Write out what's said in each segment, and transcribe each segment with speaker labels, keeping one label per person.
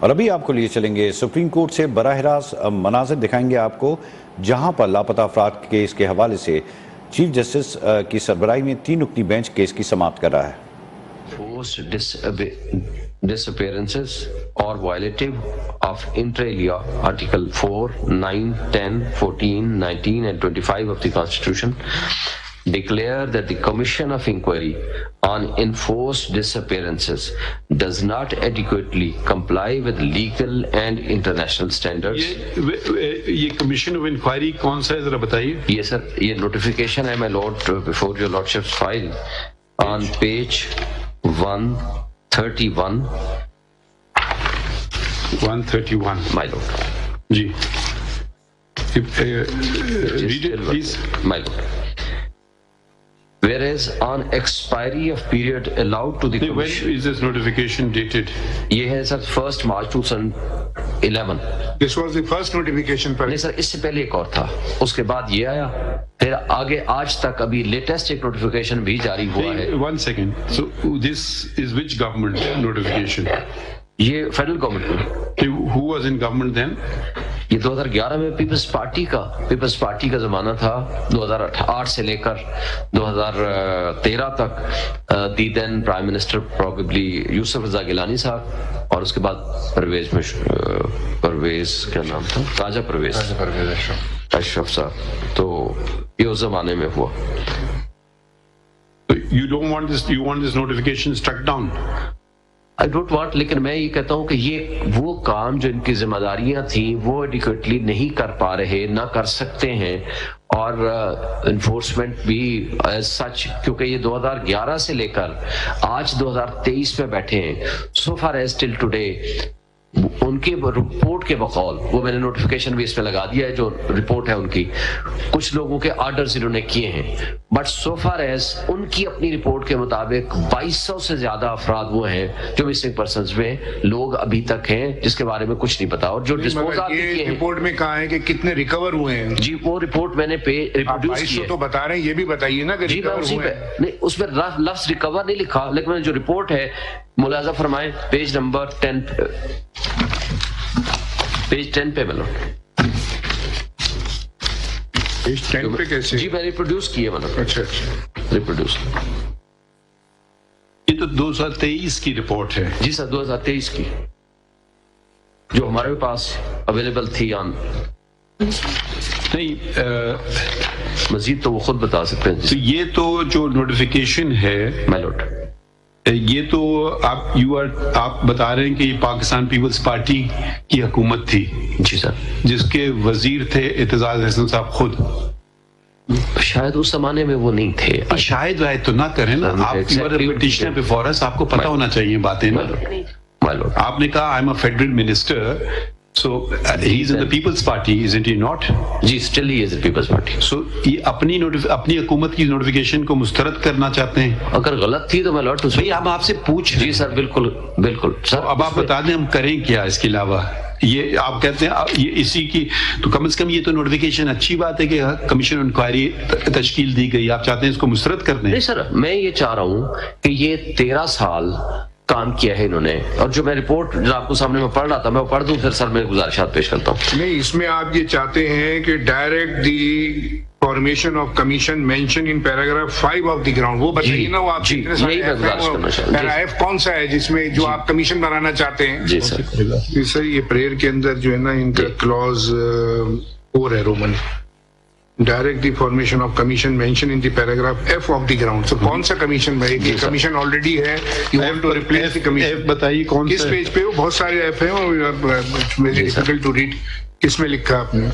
Speaker 1: اور ابھی آپ کو لیے چلیں گے سپریم کورٹ سے براہ راست مناظر دکھائیں گے آپ کو، جہاں پر لاپتہ افراد کیس کے حوالے سے چیف جسٹس کی سربراہی میں 3 رکنی بینچ کیس کی سماعت کر رہا ہے۔
Speaker 2: disappearances or violative of inter alia article 4, 9, 10, 14, 19 and 25 of the constitution declare that the commission of inquiry on enforced disappearances does not adequately comply with legal and international standards.
Speaker 3: یہ commission of inquiry کون سا ہے ذرا بتائیے؟
Speaker 2: یہ سر یہ notification ہے my lord before your lordship's file on page 131 my lord.
Speaker 3: G read it please.
Speaker 2: My lord. Whereas on expiry of period allowed to the
Speaker 3: When
Speaker 2: commission,
Speaker 3: is this notification dated?
Speaker 2: یہ ہے سر 1 March 2011.
Speaker 4: This was the first notification پر
Speaker 2: نہیں سر اس سے پہلے ایک اور تھا، اس کے بعد یہ آیا، پھر آگے آج تک ابھی لیٹسٹ ایک نوٹیفیکیشن بھی جاری ہوا ہے۔
Speaker 3: One second. So this is which government notification?
Speaker 2: یہ فیڈرل گورنمنٹ کو،
Speaker 3: Who was in government then?
Speaker 2: یہ 2011 میں پیپلز پارٹی کا زمانہ تھا، 2008 سے لے کر 2013 تک دی دین پرائم منسٹر پروبیبلی یوسف رضا گیلانی صاحب، اور اس کے بعد پرویز کیا نام تھا، راجہ پرویز اشرف صاحب، تو یہ اس زمانے میں ہوا۔
Speaker 3: You don't want this, you want this notification struck down?
Speaker 2: I don't want، لیکن میں یہ کہتا ہوں کہ یہ وہ کام جو ان کی ذمہ داریاں تھیں وہ ایڈیکویٹلی نہیں کر پا رہے، نہ کر سکتے ہیں، اور انفورسمنٹ بھی ایز سچ، کیونکہ یہ 2011 سے لے کر آج 2023 میں بیٹھے ہیں، سو far as till today in کی رپورٹ کے بقول، وہ میں نے نوٹیفیکیشن بھی اس میں لگا دیا ہے جو رپورٹ ہے ان کی، کچھ لوگوں کے آرڈرز انہوں نے کیے ہیں، بٹ سو فار ایز ان کی اپنی رپورٹ کے مطابق 2200 سے زیادہ افراد وہ ہیں جو مسنگ پرسنز میں لوگ ابھی تک ہیں جس کے بارے میں کچھ نہیں پتا، اور جو ڈسپوزال کیے ہیں۔
Speaker 4: رپورٹ میں کہا ہے کہ کتنے ریکور ہوئے ہیں؟
Speaker 2: جی وہ رپورٹ میں نے ریپروڈیوس کی ہے۔
Speaker 4: تو بتا رہے ہیں، یہ بھی بتائیے نا کہ
Speaker 2: جی میں اسی پہ نہیں، اس میں لفظ ریکور نہیں لکھا، لیکن میں جو رپورٹ ہے ملاحظہ فرمائیں پیج نمبر 10 پہ ملو،
Speaker 4: پیج 10 پہ کیسے؟
Speaker 2: جی میں ریپروڈیوس کیے ملو،
Speaker 4: اچھا
Speaker 2: ریپروڈیوس۔
Speaker 3: یہ تو 2023 کی رپورٹ ہے۔
Speaker 2: جی سر 2023 کی جو ہمارے پاس اویلیبل تھی آن،
Speaker 3: نہیں
Speaker 2: مزید تو وہ خود بتا سکتے ہیں۔
Speaker 3: تو یہ تو جو نوٹیفیکیشن ہے
Speaker 2: میلوٹ،
Speaker 3: یہ تو آپ بتا رہے ہیں کہ یہ پاکستان پیپلز پارٹی کی حکومت تھی،
Speaker 2: جی سر،
Speaker 3: جس کے وزیر تھے اعتزاز احسن صاحب خود۔
Speaker 2: شاید اس زمانے میں وہ نہیں تھے،
Speaker 3: شاید رائے تو نہ کریں نا آپ، پٹیشنر بفور اس، آپ کو پتہ ہونا چاہیے باتیں نا۔ آپ نے کہا I am a federal minister, so he is in the people's party, isn't he not?
Speaker 2: جی still he is in people's party.
Speaker 3: so یہ اپنی حکومت کی نوٹیفیکیشن کو مسترد کرنا چاہتے ہیں؟
Speaker 2: اگر غلط تھی تو میں لوٹ
Speaker 3: بھئی ہم آپ سے پوچھ،
Speaker 2: جی سر بالکل بالکل سر،
Speaker 3: اب آپ بتا دیں ہم کریں کیا اس کے علاوہ؟ یہ آپ کہتے ہیں یہ اسی کی تو کم از کم یہ تو نوٹیفیکیشن اچھی بات ہے کہ کمیشن انکوائری تشکیل دی گئی، آپ چاہتے ہیں اس کو مسترد کر دیں؟
Speaker 2: نہیں سر، میں یہ چاہ رہا ہوں کہ یہ 13 سال کام کیا ہے انہوں نے، اور جو میں رپورٹ جو آپ کو سامنے میں پڑھ رہا تھا میں وہ پڑھ دوں، پھر سر میں گزارشات پیش کرتا ہوں۔
Speaker 4: نہیں، اس میں آپ یہ چاہتے ہیں کہ direct the formation of commission mention in paragraph 5 of the ground, وہ بتائیے نا، وہ آپ
Speaker 2: جی یہی میں گزارش کرنا چاہتا ہوں۔
Speaker 4: پیراگراف کون سا ہے جس میں جو آپ کمیشن بنانا چاہتے ہیں؟
Speaker 2: جی سر،
Speaker 4: جی سر، یہ پریئر کے اندر جو ہے نا ان کا کلوز 4 ہے Roman, direct the formation of commission mention in the paragraph F of the ground. So کون سا کمیشن ہے؟ یہ کمیشن آلریڈی ہے، you want to replace the commission.
Speaker 3: بتائیے کون سا،
Speaker 4: کس پیج پہ؟ وہ بہت سارے ایف ہیں، ویری ڈیفیکلٹ ٹو ریڈ، کس میں لکھا آپ نے؟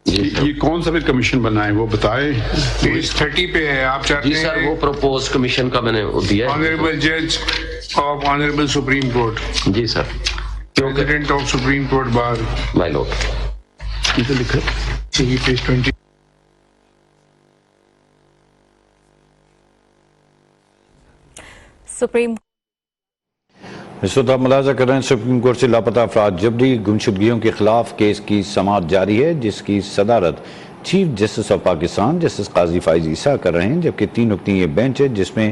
Speaker 3: یہ کون سا پھر کمیشن بنا ہے وہ بتائیں۔
Speaker 4: پیج 30 پہ ہے، آپ چاہتے ہیں؟
Speaker 2: جی سر وہ پروپوز کمیشن کا میں نے دیا ہے،
Speaker 4: آنریبل جج آف آنریبل سپریم کورٹ،
Speaker 2: جی sir,
Speaker 4: president of supreme court bar,
Speaker 2: my lord,
Speaker 3: یہ تو لکھا
Speaker 4: یہ پیج 20۔
Speaker 5: سپریم
Speaker 1: اس وقت آپ ملاحظہ کر رہے ہیں سپریم کورٹ سے لاپتہ افراد جبری گمشدگیوں کے خلاف کیس کی سماعت جاری ہے، جس کی صدارت chief justice of Pakistan justice قاضی فائز عیسیٰ کر رہے ہیں، جبکہ 3 رکنی یہ بینچ ہے جس میں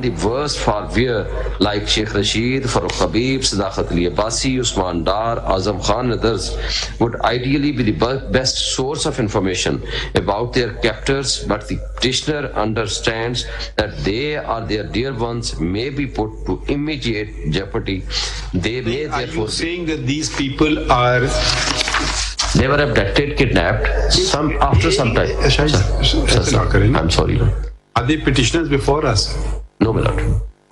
Speaker 2: The worst for wear like Sheikh Rashid, Farooq Habib, Sadaqat Ali Abbasi, Usman Dar, Azam Khan and others would ideally be the best source of information about their captors, but the petitioner understands that they or their dear ones may be put to immediate jeopardy. They may therefore...
Speaker 3: Are you saying that these people are...
Speaker 2: They were abducted, kidnapped, after some time. I'm sorry.
Speaker 3: Are they petitioners before us?
Speaker 2: No, my lord.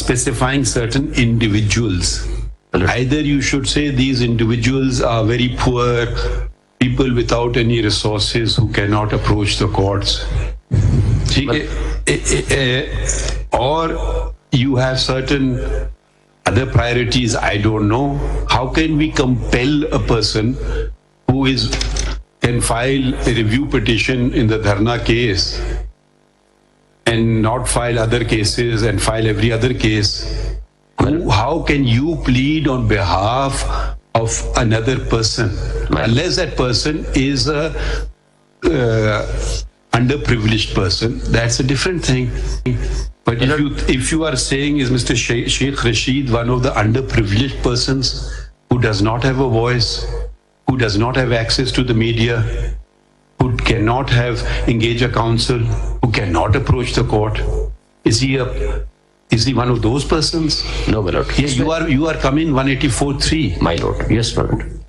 Speaker 3: specifying certain individuals. Either you should say these individuals are very poor, people without any resources who cannot approach the courts. Or you have certain other priorities, I don't know. How can we compel a person who can file a review petition in the Dharna case and not file other cases and file every other case? How can you plead on behalf of another person unless that person is a underprivileged person? That's a different thing. But if you are saying, is Mr. Sheikh Rashid one of the underprivileged persons who does not have a voice, who does not have access to the media, who cannot engage a counsel, who cannot approach the court? Is he one of those persons?
Speaker 2: No, my lord.
Speaker 3: Yes, you are coming 184.3.
Speaker 2: My lord. Yes, my lord.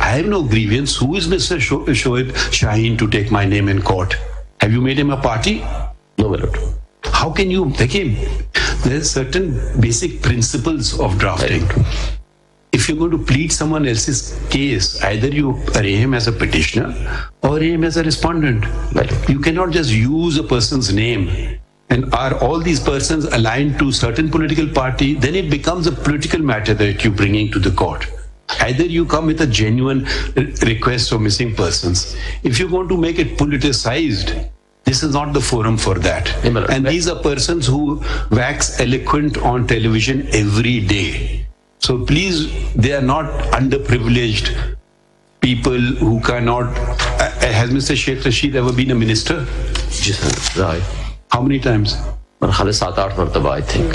Speaker 3: I have no grievance. Who is Mr. Shoaib Shaheen to take my name in court? Have you made him a party?
Speaker 2: No, my lord.
Speaker 3: How can you take him? There are certain basic principles of drafting. If you're going to plead someone else's case, either you array him as a petitioner or array him as a respondent. You cannot just use a person's name. And are all these persons aligned to certain political party? Then it becomes a political matter that you're bringing to the court. Either you come with a genuine request for missing persons. If you're going to make it politicized, this is not the forum for that. And these are persons who wax eloquent on television every day. So please, they are not underprivileged people who cannot... Has Mr. Sheikh Rashid ever been a minister?
Speaker 2: Right.
Speaker 3: How many times?
Speaker 2: 7-8 martaba, I think.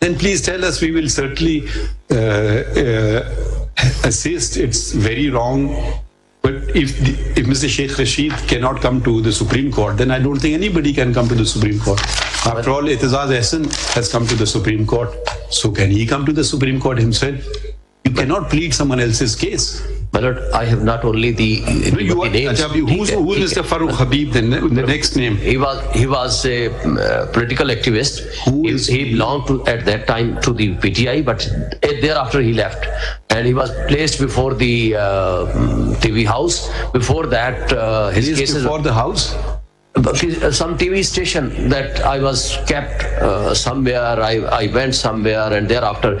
Speaker 3: then please tell us. We will certainly assist. It's very wrong. But if Mr. Sheikh Rashid cannot come to the Supreme Court, then I don't think anybody can come to the Supreme Court. After all, Itizaz Ehsan has come to the Supreme Court. So can he come to the Supreme Court himself? You cannot plead someone else's case.
Speaker 2: My lord, I have not only the names.
Speaker 3: Who's Mr. Farooq Habib, the next name?
Speaker 2: He was a political activist. He belonged at that time to the PTI, but thereafter he left. And he was placed before the TV house. Before that, his cases...
Speaker 3: Before the house?
Speaker 2: Some TV station that I was kept somewhere. I went somewhere, and thereafter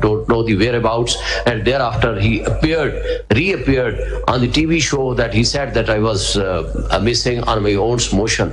Speaker 2: don't know the whereabouts, and thereafter he reappeared on the TV show that he said that I was missing on my own motion.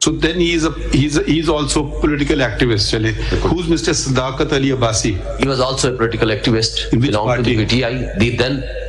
Speaker 3: So then he's also political activist. Who's Mr. Sadaqat Ali Abbasi?
Speaker 2: He was also a political activist.
Speaker 3: In which party?
Speaker 2: To the PTI. The then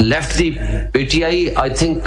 Speaker 2: Left the PTI, I think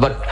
Speaker 2: but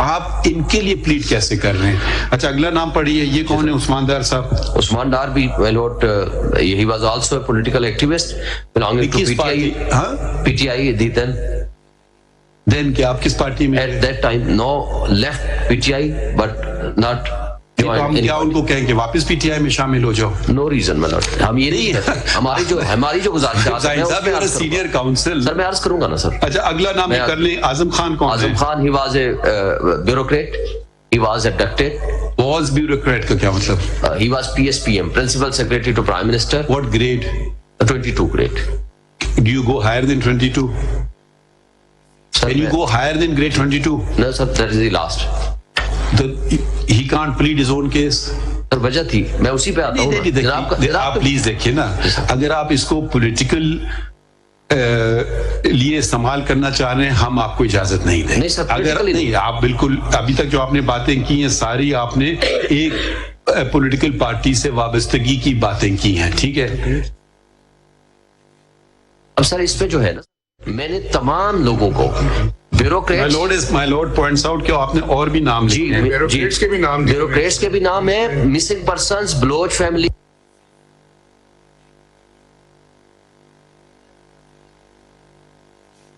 Speaker 3: آپ ان کے لیے plate کیسے کر رہے ہیں؟ اچھا اگلا نام پڑھیے, یہ کون ہے عثمان ڈار صاحب؟
Speaker 2: عثمان ڈار بھی he was also a political activist belonging to PTI.
Speaker 3: ہاں
Speaker 2: PTI
Speaker 3: دین کیا آپ کس پارٹی میں؟
Speaker 2: at that time no left PTI but not
Speaker 3: تو ہم کیا ان کو کہیں کہ واپس پی ٹی آئی میں شامل ہو جاؤ؟
Speaker 2: نو ریزن ملٹ, ہم یہ نہیں کہتے. ہماری جو گزارشات ہیں
Speaker 3: سینئر کاؤنسل.
Speaker 2: سر میں عرض کروں گا نا سر.
Speaker 3: اچھا اگلا نام کر لیں, اعظم خان کون ہے؟
Speaker 2: Azam Khan he was a bureaucrat, he was abducted.
Speaker 3: was bureaucrat کا کیا مطلب؟
Speaker 2: He was PSPM, Principal Secretary to Prime Minister.
Speaker 3: What grade?
Speaker 2: 22 grade.
Speaker 3: Do you go higher than 22? Can you go higher than grade 22?
Speaker 2: No sir, that is the last.
Speaker 3: He can't plead his own case.
Speaker 2: سر وجہ تھی, میں اسی پہ آتا ہوں.
Speaker 3: آپ please دیکھیے نا, اگر آپ اس کو پولیٹیکل لیے استعمال کرنا چاہ رہے ہیں ہم آپ کو اجازت نہیں دیں. اگر نہیں, آپ بالکل ابھی تک جو آپ نے باتیں کی ہیں ساری آپ نے ایک پولیٹیکل پارٹی سے وابستگی کی باتیں کی ہیں, ٹھیک ہے.
Speaker 2: اب سر اس پہ جو ہے نا, میں نے تمام لوگوں کو
Speaker 3: My lord points out کہ آپ نے اور بھی نام لکھے ہیں.
Speaker 4: بیوروکریٹس کے بھی نام دیے,
Speaker 2: بیوروکریٹس کے بھی نام ہیں. Missing persons, Baloch family.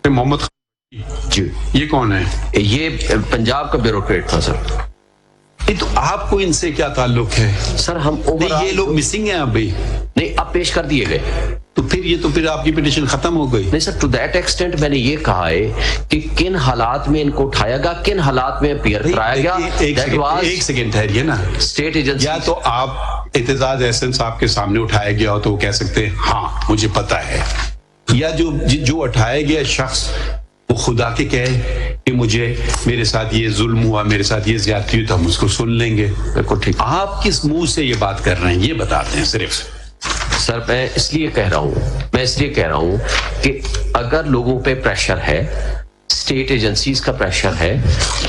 Speaker 3: Muhammad Khan
Speaker 2: ji
Speaker 3: یہ کون ہے؟
Speaker 2: یہ پنجاب کا بیوروکریٹ تھا سر.
Speaker 3: تو آپ کو ان سے کیا تعلق ہے
Speaker 2: سر؟ ہم
Speaker 3: یہ لوگ مسنگ ہیں ابھی
Speaker 2: نہیں, اب پیش کر دیے گئے.
Speaker 3: تو پھر یہ تو پھر آپ کی پٹیشن ختم ہو گئی.
Speaker 2: نہیں سر, ٹو دیٹ ایکسٹینٹ میں نے یہ کہا ہے کہ کن حالات میں ان کو اٹھایا گیا, کن حالات میں اپیئر کرایا گیا.
Speaker 3: ایک سیکنڈ ٹھہریے نا.
Speaker 2: اسٹیٹ ایجنسی
Speaker 3: یا تو آپ اعتزاز احسن صاحب کے سامنے اٹھایا گیا ہو تو وہ کہہ سکتے ہیں ہاں مجھے پتا ہے, یا جو اٹھایا گیا شخص وہ خدا کے کہے کہ مجھے میرے ساتھ یہ ظلم ہوا, میرے ساتھ یہ زیادتی ہوئی, تو ہم اس کو سن لیں گے.
Speaker 2: بالکل ٹھیک.
Speaker 3: آپ کس منہ سے یہ بات کر رہے ہیں یہ بتاتے ہیں صرف.
Speaker 2: سر میں اس لیے کہہ رہا ہوں کہ اگر لوگوں پہ پریشر ہے, اسٹیٹ ایجنسیز کا پریشر ہے,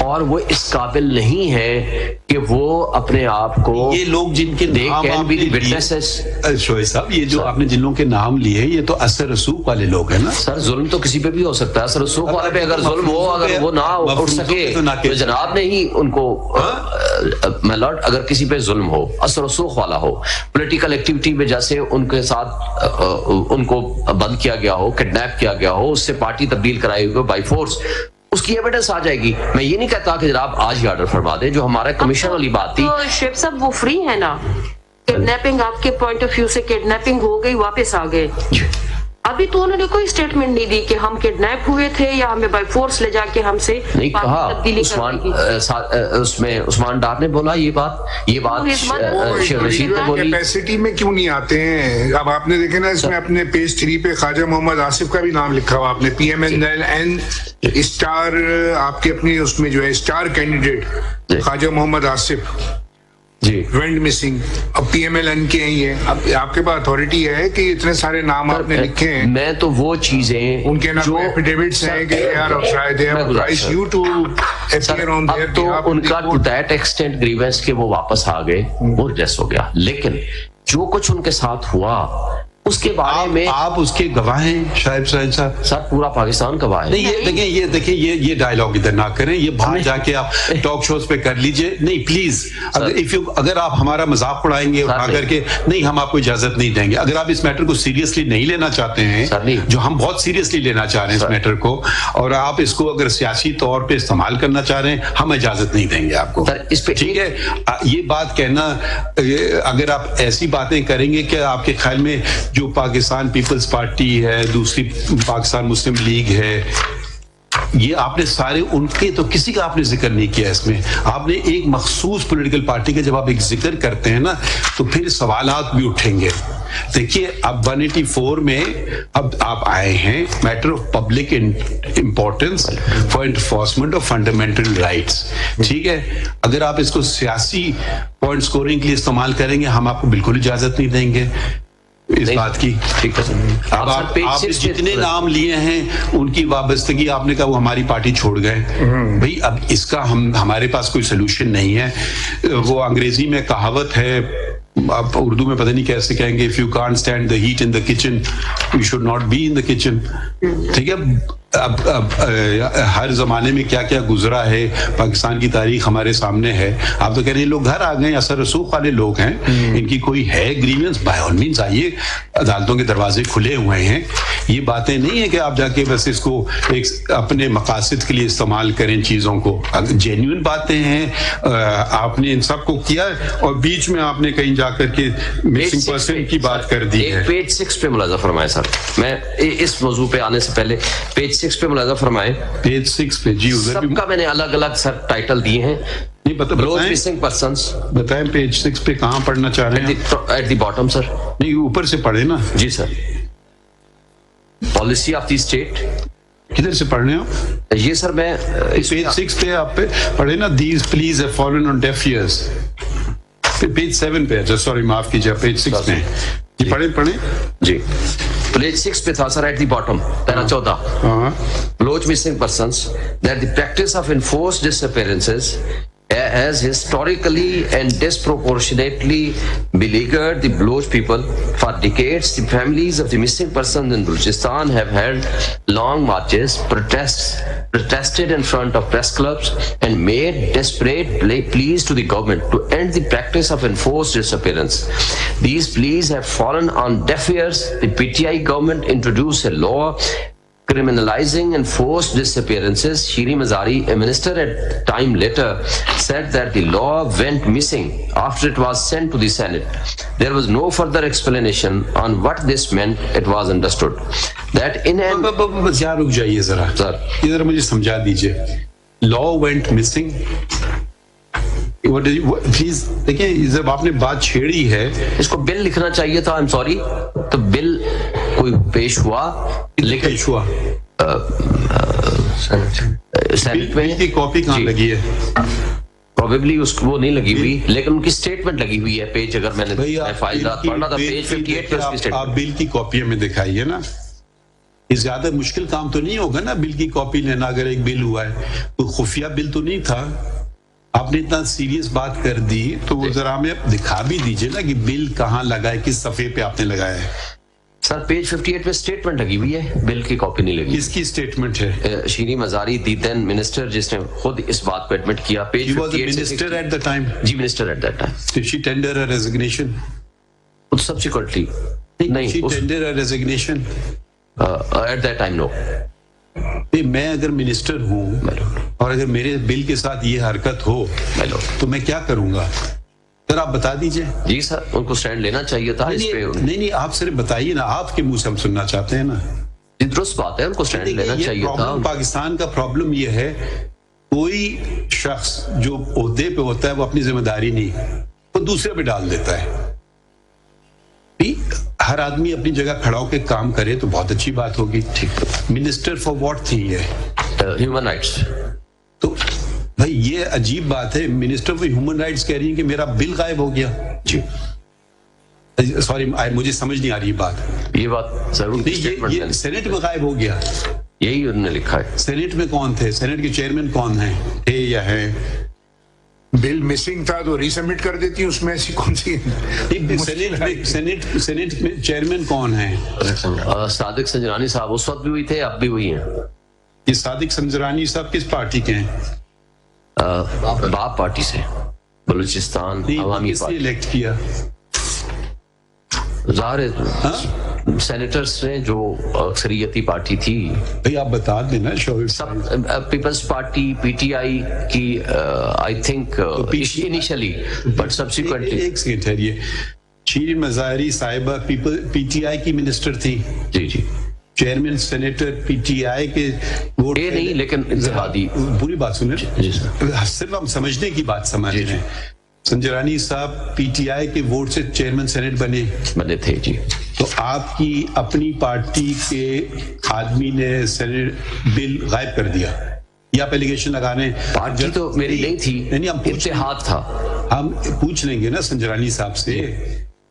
Speaker 2: اور وہ اس قابل نہیں ہے کہ وہ اپنے آپ کو,
Speaker 3: یہ لوگ جن کے نام شوہر صاحب, یہ جو آپ نے جن لوگوں کے نام لیے یہ تو اثر رسوخ والے لوگ ہیں نا.
Speaker 2: سر ظلم تو کسی پہ بھی ہو سکتا ہے. اثر رسوخ والے پہ اگر ظلم ہو, اگر وہ نہ اٹھ سکے تو جناب نے ہی ان کو, میں لارڈ, اگر کسی پہ ظلم ہو, اثر رسوخ والا ہو, پولیٹیکل ایکٹیویٹی میں جیسے ان کے ساتھ ان کو بند کیا گیا ہو, کڈنیپ کیا گیا ہو, اس سے پارٹی تبدیل کرائی ہوئی بائی فورس, اس کی ایویڈنس آ جائے گی. میں یہ نہیں کہتا کہ جناب آج ہی آرڈر فرما دیں, جو ہمارا کمیشن والی بات تھی.
Speaker 5: شیف صاحب وہ فری ہے نا, کڈنیپنگ آپ کے پوائنٹ آف ویو سے کڈنیپنگ ہو گئی, واپس آ گئے. ابھی تو انہوں نے کوئی اسٹیٹمنٹ نہیں دی کہ ہم کڈنیپ ہوئے تھے یا ہمیں بائی فورس لے جا کے ہم سے
Speaker 2: نہیں کہا. اس میں عثمان ڈار نے بولا یہ بات شیخ رشید نے بولی.
Speaker 4: کیپیسٹی میں کیوں نہیں آتے ہیں؟ اب آپ نے دیکھے نا اس میں اپنے پیج 3 پہ خواجہ محمد آصف کا بھی نام لکھا ہوا آپ نے, پی ایم این اسٹار, آپ کے اپنی اس میں جو ہے اسٹار کینڈیڈیٹ خواجہ محمد آصف
Speaker 2: جی
Speaker 4: وینڈ مسنگ. اب پی ایم ایل این کے ہیں, اب آپ کے پاس اتھارٹی ہے کہ اتنے سارے نام آپ نے لکھے ہیں.
Speaker 2: میں تو وہ چیزیں
Speaker 4: ان کے نام ایفیڈیوٹس ہیں کہ
Speaker 2: اب تو ان کا ٹو دیٹ ایکسٹینٹ گریونس کہ وہ واپس آ گئے, وہ ریڈریس ہو گیا. لیکن جو کچھ ان کے ساتھ ہوا اس کے بارے میں
Speaker 3: آپ اس کے گواہ ہیں شاہد صاحب.
Speaker 2: سر پورا پاکستان گواہ ہے.
Speaker 3: نہیں یہ دیکھیں یہ ڈائلاگ ادھر نہ کریں, یہ باہر جا کے آپ ٹاک شوز پہ کر لیجئے. نہیں پلیز, اگر آپ ہمارا مذاق اڑائیں گے اٹھا کر کے, نہیں ہم آپ کو اجازت نہیں دیں گے. اگر آپ اس میٹر کو سیریسلی نہیں لینا چاہتے ہیں, جو ہم بہت سیریسلی لینا چاہ رہے ہیں اس میٹر کو, اور آپ اس کو اگر سیاسی طور پہ استعمال کرنا چاہ رہے ہیں, ہم اجازت نہیں دیں گے آپ کو. ٹھیک ہے, یہ بات کہنا, اگر آپ ایسی باتیں کریں گے کہ آپ کے خیال میں جو پاکستان پیپلز پارٹی ہے, دوسری پاکستان مسلم لیگ ہے, یہ آپ نے سارے ان کے, تو کسی کا آپ نے ذکر نہیں کیا اس میں. آپ نے ایک مخصوص پولیٹیکل پارٹی کا جب آپ ایک ذکر کرتے ہیں نا تو پھر سوالات بھی اٹھیں گے. دیکھیے اب 184 میں اب آپ آئے ہیں, matter of public importance for enforcement of fundamental rights. ٹھیک ہے, اگر آپ اس کو سیاسی پوائنٹ سکورنگ کے لیے استعمال کریں گے ہم آپ کو بالکل اجازت نہیں دیں گے اس بات کی. ٹھیک ہے, اب آپ جتنے نام لیے ہیں ان کی وابستگی آپ نے کہا وہ ہماری پارٹی چھوڑ گئے. بھئی اب اس کا ہمارے پاس کوئی سلوشن نہیں ہے. وہ انگریزی میں کہاوت ہے, آپ اردو میں پتہ نہیں کیسے کہیں گے, if you can't stand the heat in the kitchen you should not be in the kitchen. ٹھیک ہے, اب ہر زمانے میں کیا کیا گزرا ہے، پاکستان کی تاریخ ہمارے سامنے ہے. آپ تو کہہ رہے ہیں لوگ گھر آ گئے، اثر رسوخ والے لوگ ہیں، ان کی کوئی ہے گریونس، بائی آل مینس آئیے، عدالتوں کے دروازے کھلے ہوئے ہیں. یہ باتیں نہیں ہیں کہ آپ جا کے بس اس کو ایک اپنے مقاصد کے لیے استعمال کریں چیزوں کو. جینیون باتیں ہیں، آپ نے ان سب کو کیا اور بیچ میں آپ نے کہیں جا کر کے مسنگ پرسن کی بات کر دی ہے.
Speaker 2: پیج 6 پہ ملاحظہ فرمائے سر، میں اس موضوع پہ آنے سے پہلے پیج 6 پہ ملاحظہ فرمائے.
Speaker 3: پیج 6 پہ جی ادھر
Speaker 2: سب کا میں نے الگ الگ سر ٹائٹل دیے ہیں. بلوچ مسنگ پرسنز،
Speaker 3: بتائیں پیج 6 پہ کہاں پڑھنا چاہ رہے ہیں؟
Speaker 2: ایٹ دی باٹم سر.
Speaker 3: نہیں اوپر سے پڑھے نا.
Speaker 2: جی سر. پالیسی آف دی اسٹیٹ،
Speaker 3: کدھر سے پڑھ رہے ہیں آپ؟
Speaker 2: یہ سر میں
Speaker 3: پیج 6 پہ آپ پہ پڑھے نا، these pleas have fallen on deaf ears. Page 7 پہ ہے، سوری معاف کیجیے، پیج 6 میں جی پڑھیں
Speaker 2: جی. پیج 6 پہ تھا sir, at the bottom para 14. Baloch missing persons that the practice of enforced disappearances has historically and disproportionately beleaguered the Baloch people. For decades, the families of the missing persons in Balochistan have held long marches, protested in front of press clubs, and made desperate pleas to the government to end the practice of enforced disappearance. These pleas have fallen on deaf ears. The PTI government introduced a law criminalizing enforced disappearances. Shiri Mazari, a minister at time later, said that the law went missing after it was sent to the Senate. There was no further explanation on what this meant. It was understood that in an...
Speaker 3: بس یہاں رک جائیے ذرا، ادھر مجھے سمجھا دیجئے. law went missing. Please دیکھیں جب آپ نے بات چھیڑی ہے،
Speaker 2: اس کو بل لکھنا چاہیے تھا. I'm sorry. تو بل کوئی پیش ہوا لیکن
Speaker 3: پیش ہوا،
Speaker 2: سینٹ میں
Speaker 3: کی کاپی کہاں لگی ہے؟
Speaker 2: پروبیبلی اس کو وہ نہیں لگی ہوئی، لیکن ان کی اسٹیٹمنٹ لگی ہوئی ہے. پیج اگر میں نے فائل پڑھنا تھا، پیج 58 پہ اس کی اسٹیٹمنٹ.
Speaker 3: آپ بل کی کاپی ہمیں دکھائیے نا. یہ زیادہ مشکل کام تو نہیں ہوگا نا بل کی کاپی لینا. اگر ایک بل ہوا ہے تو خفیہ بل تو نہیں تھا. آپ نے اتنا سیریس بات کر دی تو وہ ذرا ہمیں دکھا بھی دیجئے نا کہ بل کہاں لگا ہے، کس صفحے پہ آپ نے لگایا ہے.
Speaker 2: سر پیج 58 پہ اسٹیٹمنٹ لگی ہوئی ہے، بل کی کاپی نہیں لگی.
Speaker 3: کس کی اسٹیٹمنٹ ہے؟
Speaker 2: شیری مزاری دی دین منسٹر، جس نے خود اس بات کو ایڈمٹ کیا. Page 58
Speaker 3: minister at the time.
Speaker 2: جی minister at that time.
Speaker 3: Did she tender her resignation?
Speaker 2: Subsequently نہیں.
Speaker 3: She tender her resignation?
Speaker 2: At that time no.
Speaker 3: میں اگر منسٹر ہوں اور اگر میرے بل کے ساتھ یہ حرکت ہو تو میں کیا کروں گا؟ سر آپ بتا دیجئے.
Speaker 2: جی سر ان کو سٹینڈ لینا چاہیے تھا اس پہ.
Speaker 3: نہیں آپ صرف بتائیے نا، آپ کے منہ سے ہم سننا چاہتے ہیں نا.
Speaker 2: درست بات ہے، ان کو سٹینڈ لینا چاہیے تھا.
Speaker 3: پاکستان کا پرابلم یہ ہے، کوئی شخص جو عہدے پہ ہوتا ہے وہ اپنی ذمہ داری نہیں، وہ دوسرے پہ ڈال دیتا ہے. ہر آدمی اپنی جگہ کھڑا ہو کے کام کرے تو بہت اچھی بات ہوگی. منسٹر فار واٹ تھی یہ؟
Speaker 2: Human rights.
Speaker 3: تو بھائی یہ عجیب بات ہے، منسٹر فار ہیومن رائٹس کہہ رہی ہیں کہ میرا بل غائب ہو گیا.
Speaker 2: جی
Speaker 3: سوری مجھے سمجھ نہیں آ رہی بات.
Speaker 2: یہ بات ضرور
Speaker 3: یہ سینٹ میں غائب ہو گیا،
Speaker 2: یہی انہوں نے لکھا ہے.
Speaker 3: سینٹ میں کون تھے؟ سینٹ کے چیئرمین کون ہیں، تھے یا ہیں؟
Speaker 4: بل مسنگ تھا تو ری سبمٹ کر دیتی، اس میں ایسی کون سی؟
Speaker 3: سینٹ میں چیئرمین کون ہیں؟
Speaker 2: صادق سنجرانی صاحب اس وقت بھی ہوئی تھے، اب بھی ہوئی ہیں.
Speaker 3: یہ صادق سنجرانی صاحب کس پارٹی کے ہیں؟
Speaker 2: باپ پارٹی سے، بلوچستان عوامی پارٹی.
Speaker 3: الیکٹ کیا
Speaker 2: ظاہر ہے سینیٹرز نے جو اکثریتی پارٹی تھی.
Speaker 3: بھائی آپ بتا دیں نا.
Speaker 2: سب پیپلز پارٹی پی ٹی آئی کی I think initially but subsequently.
Speaker 3: ایک سیکنڈ ہے، یہ شیرین مزاری صاحبہ پی ٹی آئی کی منسٹر تھی.
Speaker 2: جی جی.
Speaker 3: چیئرمین سینیٹر پی ٹی آئی کے ووٹ
Speaker 2: یہ نہیں لیکن اتحادی.
Speaker 3: پوری بات سنیں
Speaker 2: جی سر،
Speaker 3: صرف ہم سمجھنے کی بات سمجھ رہے ہیں. سنجرانی صاحب پی ٹی آئی کے ووٹ سے چیئرمین سینٹ بنے
Speaker 2: تھے. جی
Speaker 3: تو آپ کی اپنی پارٹی کے آدمی نے سینٹ بل غائب کر دیا، یہ آپ ایلیگیشن لگا رہے ہیں؟
Speaker 2: پارٹی تو میری نہیں تھی،
Speaker 3: نہیں ہم
Speaker 2: اتحاد تھا.
Speaker 3: ہم پوچھ لیں گے نا سنجرانی صاحب سے.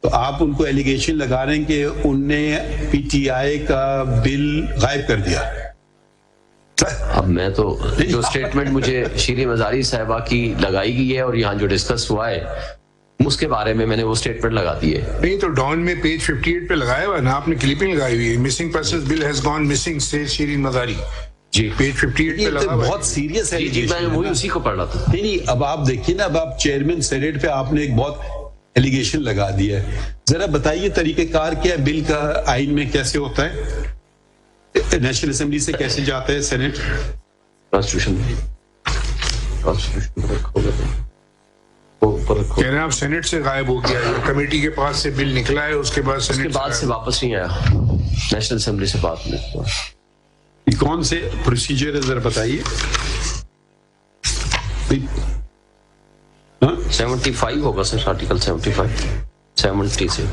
Speaker 3: تو آپ ان کو ایلیگیشن لگا رہے ہیں کہ ان نے پی ٹی آئی کا بل غائب کر دیا.
Speaker 2: اب میں تو جو سٹیٹمنٹ مجھے شیری مزاری صاحبہ کی لگائی گئی ہے اور یہاں جو ڈسکس ہوا ہے اس کے بارے میں نے وہ سٹیٹمنٹ لگا دی ہے.
Speaker 4: نہیں تو ڈان میں پیج 58 پہ لگایا ہوا نا آپ نے، کلپنگ لگائی ہوئی ہے. Missing persons bill has gone missing سے شیرین مزاری.
Speaker 2: جی
Speaker 4: پیج 58 پہ
Speaker 3: یہ
Speaker 4: لگا
Speaker 3: تو
Speaker 4: ہوا ہے.
Speaker 3: بہت سیریس
Speaker 2: جی جی میں وہی اسی کو پڑھ رہا تھا.
Speaker 3: نہیں اب آپ دیکھیے نا، اب آپ چیئرمین سینیٹ پہ آپ نے ایک بہت ایلیگیشن لگا دیا ہے. ذرا بتائیے طریقہ کار کیا ہے، بل کا آئین میں کیسے ہوتا ہے، نیشنل اسمبلی سے کیسے جاتا ہے سینیٹ؟
Speaker 2: کانسٹیٹیوشن
Speaker 4: کہہ رہے ہیں آپ سینٹ سے غائب ہو گیا ہے، کمیٹی کے پاس سے بل نکلا ہے، اس کے بعد
Speaker 2: اس کے
Speaker 4: سینٹ
Speaker 2: بعد سے واپس نہیں آیا، نیشنل اسمبلی سے بات نہیں.
Speaker 3: یہ کون سے پروسیجر ہے ذرا بتائیے.
Speaker 2: 75 ہوگا سر، آرٹیکل 75 70 سے.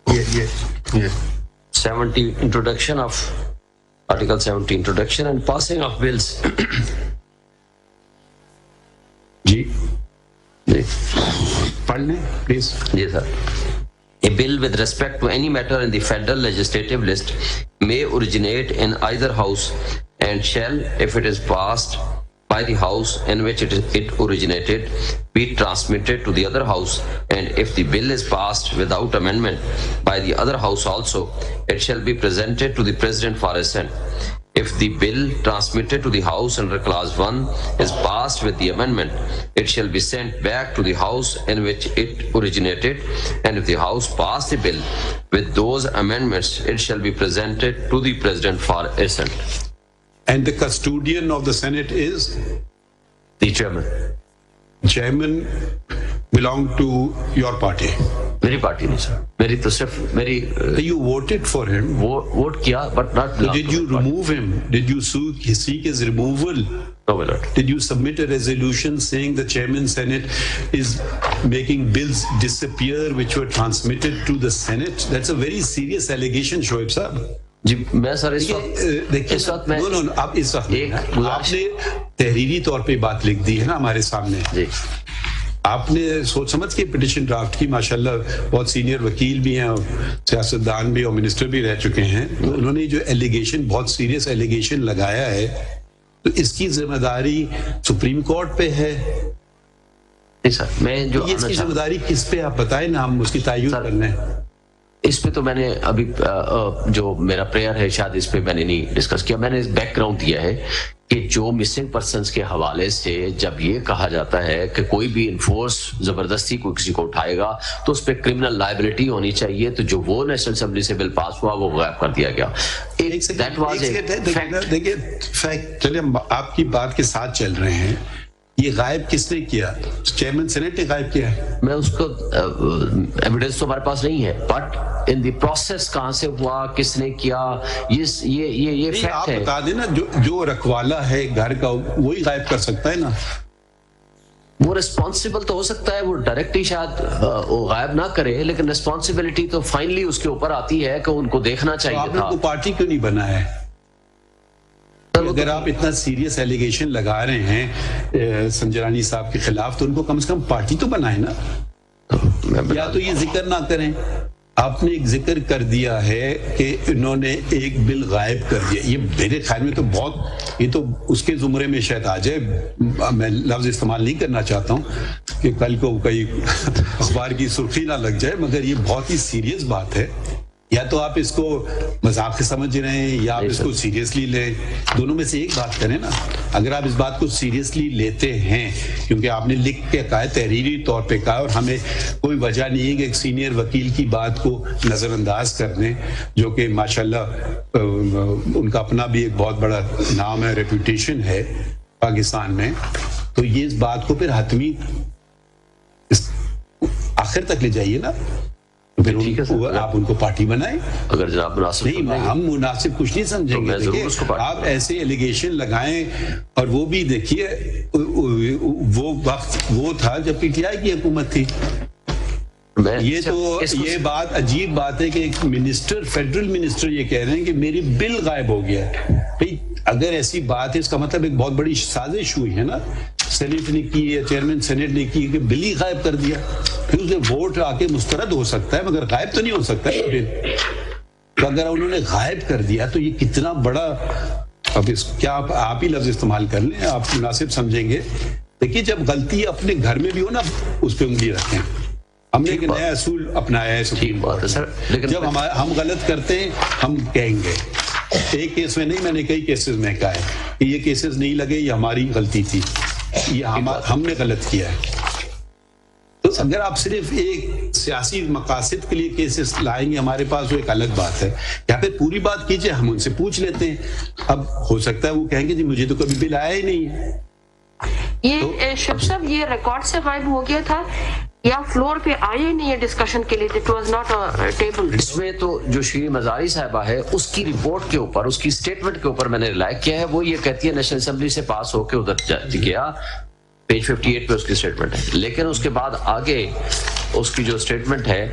Speaker 4: یہ
Speaker 2: 70 introduction of Article 70 introduction and passing of bills.
Speaker 3: جی
Speaker 2: جی
Speaker 3: پڑھ لیں پلیز.
Speaker 2: جی sir. A bill with respect to any matter in the federal legislative list may originate in either house and shall, if it is passed by the house in which it originated, be transmitted to the other house, and if the bill is passed without amendment by the other house also, it shall be presented to the president for assent. If the bill transmitted to the house under clause 1 is passed with the amendment, it shall be sent back to the house in which it originated, and if the house pass the bill with those amendments, it shall be presented to the president for assent.
Speaker 3: And the custodian of the Senate is?
Speaker 2: The chairman.
Speaker 3: Chairman belong to your party.
Speaker 2: میری party نہیں سر، میری تو صرف میری
Speaker 3: You voted for him.
Speaker 2: Vote کیا but not.
Speaker 3: Did you remove him? Did you seek his removal?
Speaker 2: No, my lord.
Speaker 3: Did you submit a resolution saying the chairman Senate is making bills disappear which were transmitted to the Senate? That's a very serious allegation, Shoaib Saab.
Speaker 2: جی میں سر اس وقت میں
Speaker 3: آپ اس وقت آپ نے تحریری طور پہ بات لکھ دی ہے نا ہمارے سامنے.
Speaker 2: جی
Speaker 3: آپ نے سوچ سمجھ کے پٹیشن ڈرافٹ کی، ماشاءاللہ بہت سینئر وکیل بھی ہیں اور سیاستدان بھی اور منسٹر بھی رہ چکے ہیں. تو انہوں نے جو ایلیگیشن، بہت سیریس ایلیگیشن لگایا ہے، تو اس کی ذمہ داری سپریم کورٹ پہ ہے.
Speaker 2: سر میں جو
Speaker 3: اس کی ذمہ داری کس پہ آپ بتائیں نا، ہم اس کی تعین کرنا ہے.
Speaker 2: اس پہ تو میں نے ابھی جو میرا پریئر ہے شاید اس پہ میں نے نہیں ڈسکس کیا. میں نے بیک گراؤنڈ دیا ہے کہ جو مسنگ پرسنس کے حوالے سے جب یہ کہا جاتا ہے کہ کوئی بھی انفورس زبردستی کو کسی کو اٹھائے گا تو اس پہ کرمنل لائبلٹی ہونی چاہیے، تو جو وہ نیشنل اسمبلی سے بل پاس ہوا وہ غائب کر دیا گیا.
Speaker 3: دیکھیے فیکٹ، چلے ہم آپ کی بات کے ساتھ چل رہے ہیں. یہ غائب کس نے کیا؟ چیئرمین سینیٹ نے غائب کیا ہے.
Speaker 2: میں اس کو ایویڈنس تو ہمارے پاس نہیں ہے، بٹ ان دی پروسیس کہاں سے ہوا، کس نے کیا، یہ فیکٹ
Speaker 3: آپ
Speaker 2: ہے.
Speaker 3: بتا دیں نا، جو رکھوالا ہے گھر کا وہی غائب کر سکتا ہے نا.
Speaker 2: وہ ریسپانسبل تو ہو سکتا ہے، وہ ڈائریکٹلی شاید وہ غائب نہ کرے، لیکن ریسپانسبلٹی تو فائنلی اس کے اوپر آتی ہے کہ ان کو دیکھنا چاہیے
Speaker 3: آپ نے
Speaker 2: تھا.
Speaker 3: تو پارٹی کیوں نہیں بنا ہے؟ اگر آپ اتنا سیریس ایلیگیشن لگا رہے ہیں سنجرانی صاحب کے خلاف، تو ان کو کم سے کم پارٹی تو بنائے نا. یا تو یہ ذکر نہ کریں. آپ نے ایک ذکر کر دیا ہے کہ انہوں نے ایک بل غائب کر دیا. یہ میرے خیال میں تو بہت، یہ تو اس کے زمرے میں شاید آ جائے. میں لفظ استعمال نہیں کرنا چاہتا ہوں کہ کل کو کئی اخبار کی سرخی نہ لگ جائے، مگر یہ بہت ہی سیریس بات ہے. یا تو آپ اس کو مذاق سمجھ رہے ہیں یا آپ اس کو سیریسلی لیں. دونوں میں سے ایک بات کریں نا. اگر آپ اس بات کو سیریسلی لیتے ہیں، کیونکہ آپ نے لکھ کے کہا ہے، تحریری طور پہ کہا، اور ہمیں کوئی وجہ نہیں ہے کہ ایک سینئر وکیل کی بات کو نظر انداز کر دیں، جو کہ ماشاءاللہ ان کا اپنا بھی ایک بہت بڑا نام ہے، ریپوٹیشن ہے پاکستان میں. تو یہ اس بات کو پھر حتمی آخر تک لے جائیے نا. پھر آپ ان کو پارٹی بنائیں.
Speaker 2: اگر جناب مناسب
Speaker 3: نہیں، ہم مناسب کچھ نہیں سمجھیں گے. آپ ایسے ایلیگیشن لگائیں، اور وہ بھی دیکھیے وہ وقت وہ تھا جب پی ٹی آئی کی حکومت تھی. یہ تو یہ بات عجیب بات ہے کہ ایک منسٹر، فیڈرل منسٹر یہ کہہ رہے ہیں کہ میری بل غائب ہو گیا. بھائی اگر ایسی بات ہے، اس کا مطلب ایک بہت بڑی سازش ہوئی ہے نا. سینیٹ نے کی ہے، چیئرمین سینیٹ نے کی کہ بل ہی غائب کر دیا. پھر اسے ووٹ آ کے مسترد ہو سکتا ہے، مگر غائب تو نہیں ہو سکتا ہے بل. تو اگر انہوں نے غائب کر دیا تو یہ کتنا بڑا، اب اس کیا آپ ہی لفظ استعمال کر لیں، آپ مناسب سمجھیں گے. دیکھیے جب غلطی اپنے گھر میں بھی ہو نا، اس پہ انگلی رکھیں. ہم نے ایک نیا اصول اپنایا ہے سپریم کورٹ
Speaker 2: ہے سر، لیکن
Speaker 3: جب ہم غلط کرتے ہیں ہم کہیں گے. ایک کیس میں نہیں، میں نے کئی کیسز میں کہا ہے کہ یہ کیسز نہیں لگے، یہ ہماری غلطی تھی، یہ ہم نے غلط کیا ہے. تو اگر آپ صرف ایک سیاسی مقاصد کے لیے کیسز لائیں گے ہمارے پاس، وہ ایک الگ بات ہے. یا پھر پوری بات کیجئے، ہم ان سے پوچھ لیتے ہیں. اب ہو سکتا ہے وہ کہیں گے جی مجھے تو کبھی بل آیا ہی نہیں ہے.
Speaker 5: یہ شب صاحب یہ ریکارڈ سے غائب ہو گیا تھا یا فلور پہ آئے ہی نہیں ہے ڈسکشن کے لیے؟ It was not a table.
Speaker 2: اس میں تو جو شیریں مزاری صاحبہ ہے اس کی رپورٹ کے اوپر، اس کی سٹیٹمنٹ کے اوپر میں نے ریلائی کیا ہے. وہ یہ کہتی ہے نیشنل اسمبلی سے پاس ہو کے ادھر گیا، پیج 58 پہ اس کی سٹیٹمنٹ ہے. لیکن اس کے بعد آگے اس کی جو سٹیٹمنٹ ہے